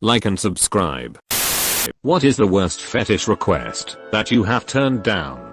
like and subscribe. What is the worst fetish request that you have turned down?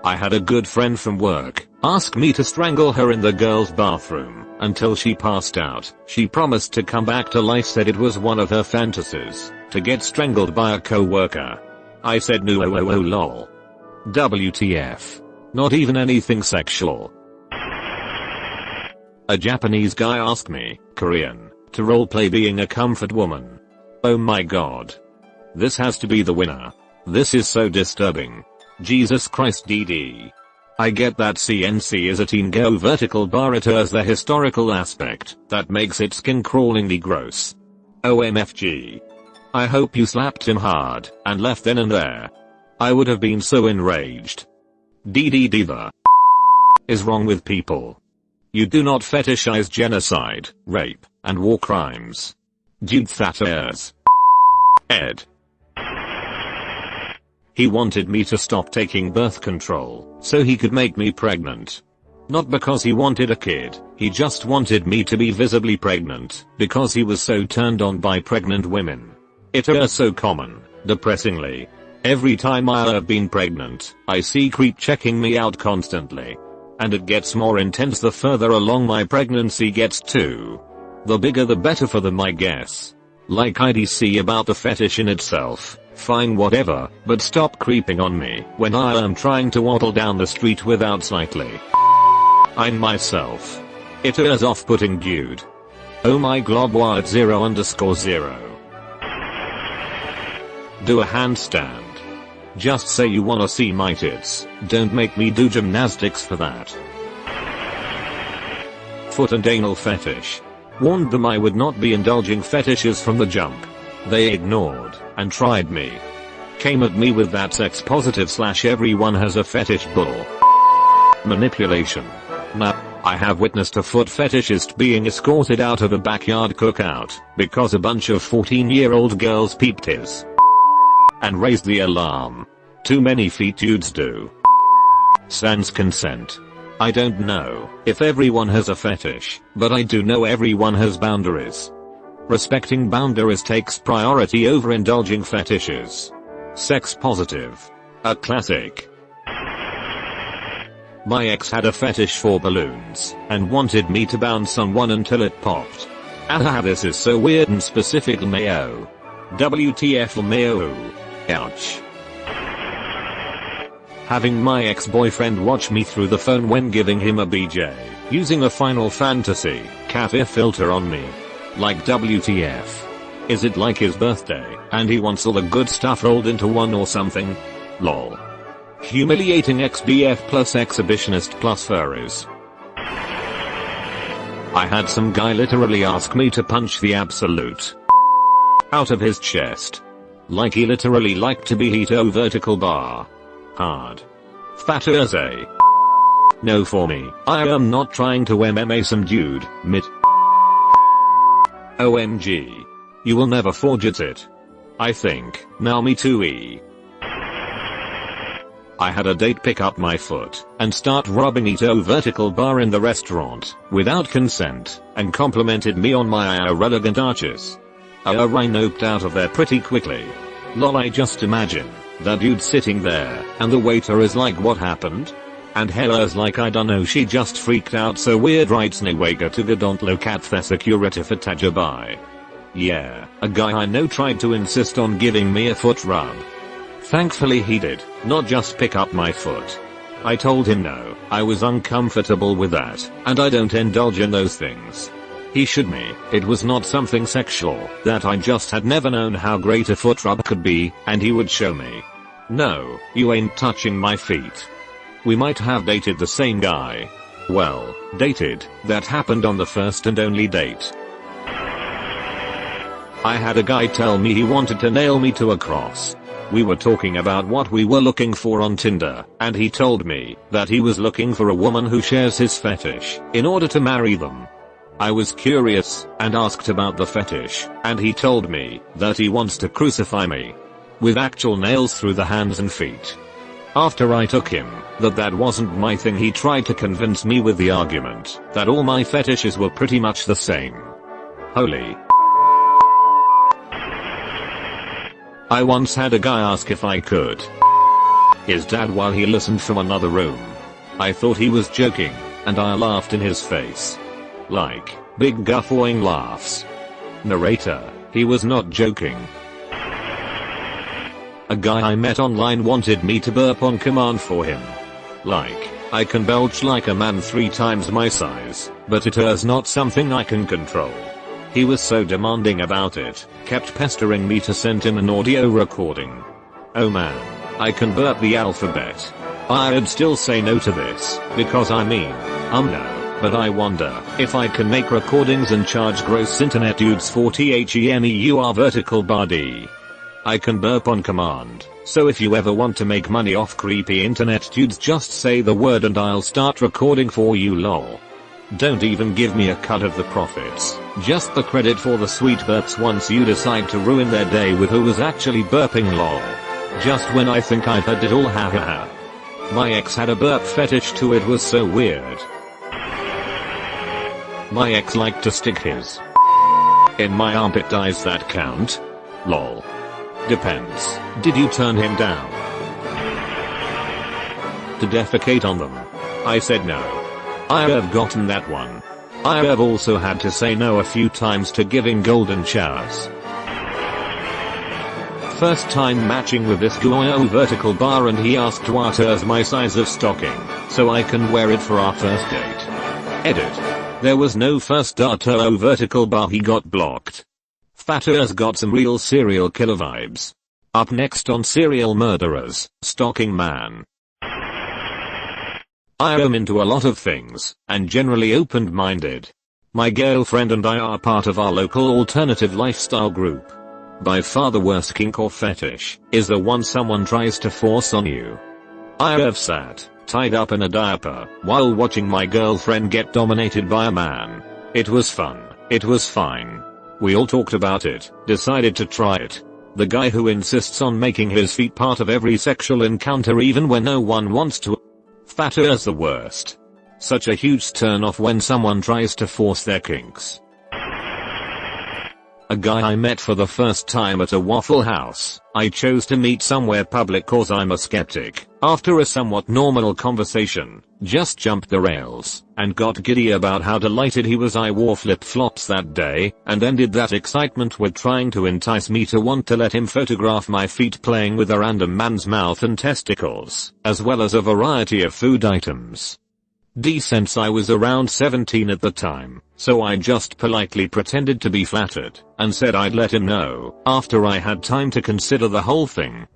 I had a good friend from work ask me to strangle her in the girls' bathroom until she passed out. She promised to come back to life, said it was one of her fantasies to get strangled by a co-worker. I said no, lol. WTF. Not even anything sexual. A Japanese guy asked me, Korean, to roleplay being a comfort woman. Oh my god. This has to be the winner. This is so disturbing. Jesus Christ DD. I get that CNC is a teen go vertical bar, it has the historical aspect that makes it skin crawlingly gross. OMFG. I hope you slapped him hard and left then and there. I would have been so enraged. DDD. The is wrong with people. You do not fetishize genocide, rape, and war crimes. Dude, that is. Ed. He wanted me to stop taking birth control so he could make me pregnant. Not because he wanted a kid, he just wanted me to be visibly pregnant because he was so turned on by pregnant women. It is so common, depressingly. Every time I have been pregnant, I see creep checking me out constantly. And it gets more intense the further along my pregnancy gets too. The bigger the better for them, I guess. Like IDC about the fetish in itself, fine whatever, but stop creeping on me when I am trying to waddle down the street without slightly I'm myself. It is off-putting, dude. Oh my glob wired 0_0. Do a handstand. Just say you wanna see my tits, don't make me do gymnastics for that. Foot and anal fetish. Warned them I would not be indulging fetishes from the jump. They ignored and tried me. Came at me with that sex positive / everyone has a fetish bull. Manipulation. I have witnessed a foot fetishist being escorted out of a backyard cookout because a bunch of 14-year-old girls peeped his and raised the alarm. Too many feet dudes do. Sans consent. I don't know if everyone has a fetish, but I do know everyone has boundaries. Respecting boundaries takes priority over indulging fetishes. Sex positive. A classic. My ex had a fetish for balloons and wanted me to bounce on one until it popped. Ah, this is so weird and specific, mayo. WTF mayo. Ouch. Having my ex-boyfriend watch me through the phone when giving him a BJ, using a Final Fantasy cafe filter on me. Like WTF. Is it like his birthday and he wants all the good stuff rolled into one or something? Lol. Humiliating ex-BF plus exhibitionist plus furries. I had some guy literally ask me to punch the absolute out of his chest. Like he literally liked to be heat-o vertical bar. Hard. Fat as a. No for me. I am not trying to MMA some dude, mit. OMG. You will never forget it. I think. Now me too I had a date pick up my foot and start rubbing it vertical bar in the restaurant without consent and complimented me on my elegant arches. I noped out of there pretty quickly. Lol, I just imagine that dude sitting there and the waiter is like, what happened? And Hella's like, I dunno, she just freaked out so weird, writes Newega to the don't look at the security for Tajabai. Yeah, a guy I know tried to insist on giving me a foot rub. Thankfully he did not just pick up my foot. I told him no, I was uncomfortable with that and I don't indulge in those things. He showed me it was not something sexual, that I just had never known how great a foot rub could be, and he would show me. No, you ain't touching my feet. We might have dated the same guy. Well, dated, that happened on the first and only date. I had a guy tell me he wanted to nail me to a cross. We were talking about what we were looking for on Tinder, and he told me that he was looking for a woman who shares his fetish in order to marry them. I was curious and asked about the fetish, and he told me that he wants to crucify me with actual nails through the hands and feet. After I took him that wasn't my thing, he tried to convince me with the argument that all my fetishes were pretty much the same. Holy. I once had a guy ask if I could his dad while he listened from another room. I thought he was joking, and I laughed in his face. Like, big guffawing laughs. Narrator, he was not joking. A guy I met online wanted me to burp on command for him. Like, I can belch like a man 3 times my size, but it is not something I can control. He was so demanding about it, kept pestering me to send him an audio recording. Oh man, I can burp the alphabet. I'd still say no to this, because I mean, no, but I wonder if I can make recordings and charge gross internet dudes for THENEUR vertical bar D. I can burp on command, so if you ever want to make money off creepy internet dudes, just say the word and I'll start recording for you, lol. Don't even give me a cut of the profits, just the credit for the sweet burps once you decide to ruin their day with who was actually burping, lol. Just when I think I've heard it all, hahaha. My ex had a burp fetish too, it was so weird. My ex liked to stick his in my armpit. Does that count? Lol. Depends. Did you turn him down to defecate on them? I said no. I have gotten that one. I have also had to say no a few times to giving golden showers. First time matching with this guy vertical bar, and he asked what is my size of stocking, so I can wear it for our first date. Edit. There was no first data vertical bar, he got blocked. Fatter's got some real serial killer vibes. Up next on Serial Murderers, Stalking Man. I am into a lot of things, and generally open-minded. My girlfriend and I are part of our local alternative lifestyle group. By far the worst kink or fetish is the one someone tries to force on you. I have sat, tied up in a diaper, while watching my girlfriend get dominated by a man. It was fun, it was fine. We all talked about it, decided to try it. The guy who insists on making his feet part of every sexual encounter even when no one wants to. Fatter's the worst. Such a huge turn off when someone tries to force their kinks. A guy I met for the first time at a Waffle House. I chose to meet somewhere public cause I'm a skeptic. After a somewhat normal conversation, just jumped the rails, and got giddy about how delighted he was I wore flip-flops that day, and ended that excitement with trying to entice me to want to let him photograph my feet playing with a random man's mouth and testicles, as well as a variety of food items. Since I was around 17 at the time, so I just politely pretended to be flattered, and said I'd let him know after I had time to consider the whole thing.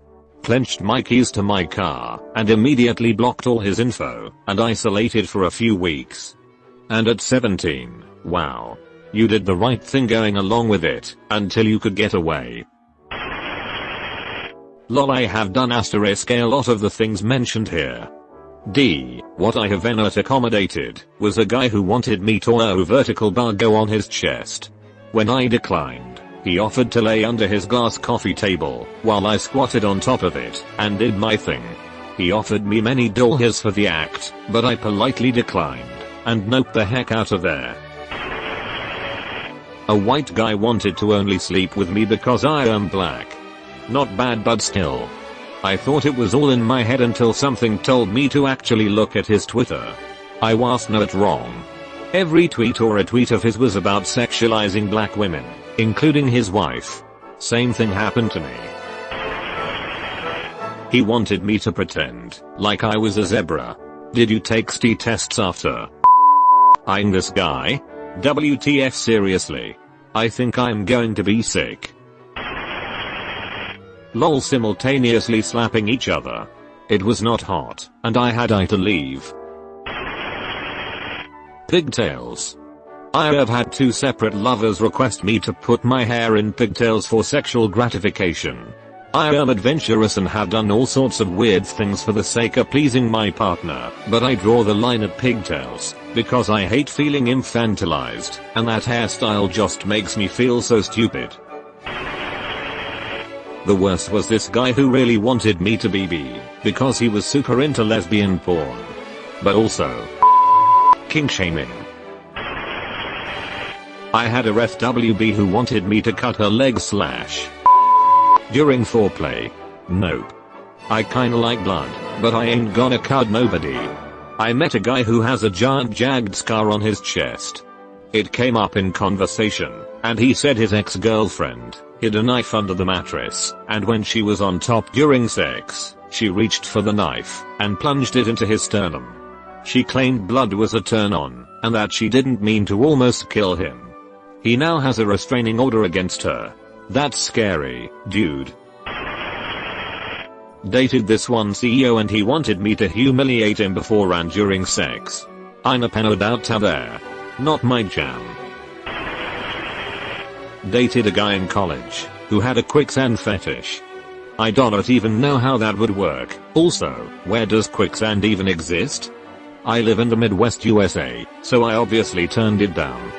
Clenched my keys to my car, and immediately blocked all his info, and isolated for a few weeks. And at 17, wow. You did the right thing going along with it, until you could get away. Lol, I have done a lot of the things mentioned here. What I have not accommodated was a guy who wanted me to vertical bar go on his chest. When I declined, he offered to lay under his glass coffee table while I squatted on top of it and did my thing. He offered me many dollars for the act, but I politely declined and noped the heck out of there. A white guy wanted to only sleep with me because I am black. Not bad, but still. I thought it was all in my head until something told me to actually look at his Twitter. I was not wrong. Every tweet or a tweet of his was about sexualizing black women, including his wife. Same thing happened to me. He wanted me to pretend like I was a zebra. Did you take ST tests after eyeing this guy? WTF, seriously? I think I'm going to be sick. Lol, simultaneously slapping each other. It was not hot, and I had to leave. Pigtails. I have had 2 separate lovers request me to put my hair in pigtails for sexual gratification. I am adventurous and have done all sorts of weird things for the sake of pleasing my partner, but I draw the line at pigtails, because I hate feeling infantilized, and that hairstyle just makes me feel so stupid. The worst was this guy who really wanted me to BB, because he was super into lesbian porn. But also kink shaming. I had a ref WB who wanted me to cut her legs / During foreplay? Nope. I kinda like blood, but I ain't gonna cut nobody. I met a guy who has a giant jagged scar on his chest. It came up in conversation, and he said his ex-girlfriend hid a knife under the mattress, and when she was on top during sex, she reached for the knife and plunged it into his sternum. She claimed blood was a turn on, and that she didn't mean to almost kill him. He now has a restraining order against her. That's scary, dude. Dated this one CEO and he wanted me to humiliate him before and during sex. I'm a penned out there. Not my jam. Dated a guy in college who had a quicksand fetish. I don't even know how that would work. Also, where does quicksand even exist? I live in the Midwest USA, so I obviously turned it down.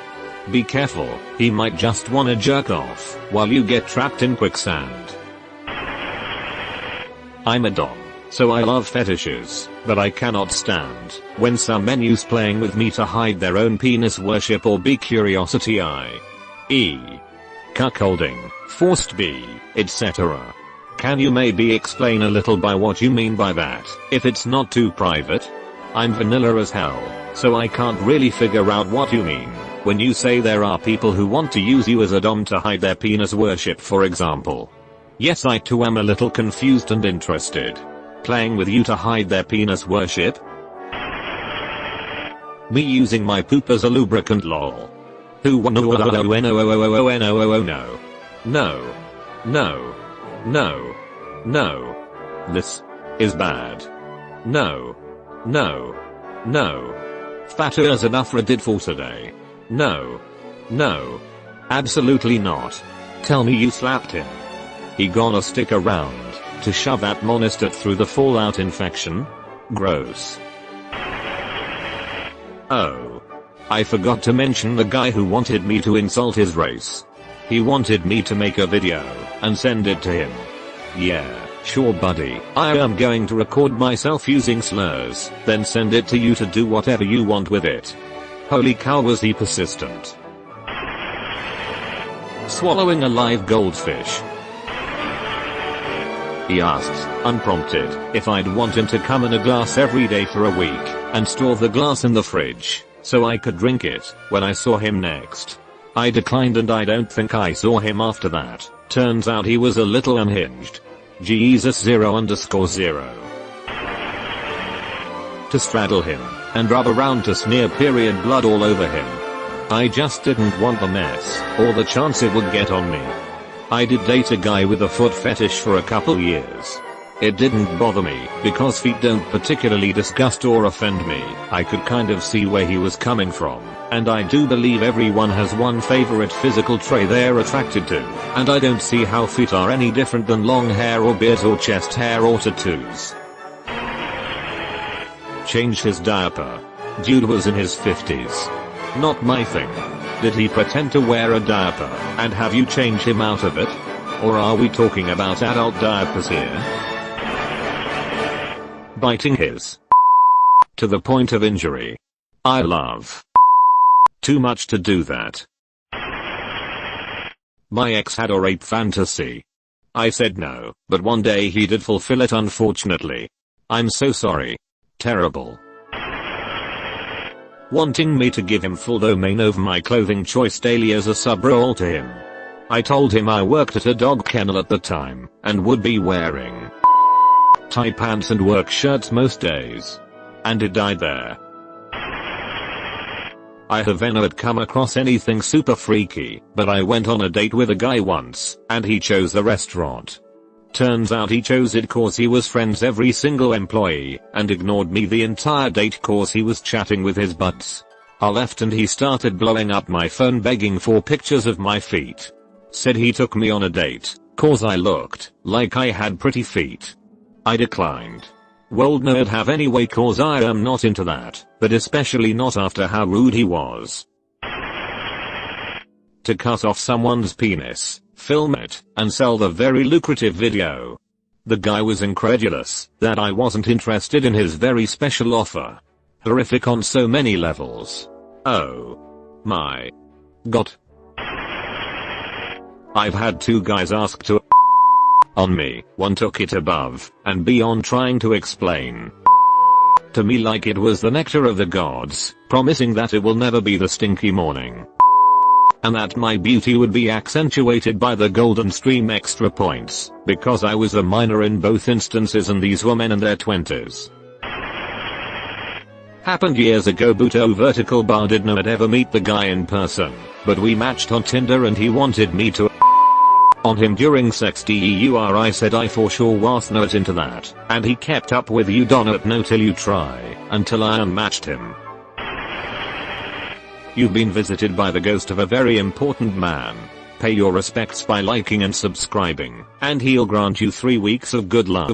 Be careful, he might just wanna jerk off while you get trapped in quicksand. I'm a dom, so I love fetishes, but I cannot stand when some men use playing with me to hide their own penis worship or be curiosity i.e. cuckolding, forced B, etc. Can you maybe explain a little by what you mean by that, if it's not too private? I'm vanilla as hell, so I can't really figure out what you mean when you say there are people who want to use you as a dom to hide their penis worship, for example. Yes, I too am a little confused and interested. Playing with you to hide their penis worship? Me using my poop as a lubricant, lol. Who no. No. No. No. No. This is bad. No. No. No. Fatter as enough Reddit for today. No. No. Absolutely not. Tell me you slapped him. He gonna stick around to shove that monster through the fallout infection? Gross. Oh. I forgot to mention the guy who wanted me to insult his race. He wanted me to make a video and send it to him. Yeah, sure buddy, I am going to record myself using slurs, then send it to you to do whatever you want with it. Holy cow, was he persistent. Swallowing a live goldfish. He asked, unprompted, if I'd want him to come in a glass every day for a week, and store the glass in the fridge, so I could drink it, when I saw him next. I declined and I don't think I saw him after that. Turns out he was a little unhinged. Jesus 0_0. To straddle him, and rub around to smear period blood all over him. I just didn't want the mess, or the chance it would get on me. I did date a guy with a foot fetish for a couple years. It didn't bother me, because feet don't particularly disgust or offend me. I could kind of see where he was coming from, and I do believe everyone has one favorite physical trait they're attracted to, and I don't see how feet are any different than long hair or beard or chest hair or tattoos. Change his diaper. Dude was in his 50s. Not my thing. Did he pretend to wear a diaper, and have you changed him out of it? Or are we talking about adult diapers here? Biting his to the point of injury. I love too much to do that. My ex had a rape fantasy. I said no, but one day he did fulfill it, unfortunately. I'm so sorry. Terrible. Wanting me to give him full domain over my clothing choice daily as a sub-role to him. I told him I worked at a dog kennel at the time, and would be wearing tight pants and work shirts most days. And it died there. I have never come across anything super freaky, but I went on a date with a guy once, and he chose the restaurant. Turns out he chose it cause he was friends every single employee, and ignored me the entire date cause he was chatting with his butts. I left and he started blowing up my phone begging for pictures of my feet. Said he took me on a date, cause I looked like I had pretty feet. I declined. Well, no, I'd have anyway cause I am not into that, but especially not after how rude he was. To cut off someone's penis, film it, and sell the very lucrative video. The guy was incredulous that I wasn't interested in his very special offer. Horrific on so many levels. Oh my god. I've had two guys ask to on me, one took it above and beyond trying to explain to me like it was the nectar of the gods, promising that it will never be the stinky morning, and that my beauty would be accentuated by the golden stream extra points, because I was a minor in both instances and these were men in their 20s. Happened years ago. Buto vertical bar did not ever meet the guy in person, but we matched on Tinder and he wanted me to on him during sex. Deur I said I for sure was not into that, and he kept up with you don't know till you try, until I unmatched him. You've been visited by the ghost of a very important man. Pay your respects by liking and subscribing, and he'll grant you 3 weeks of good luck.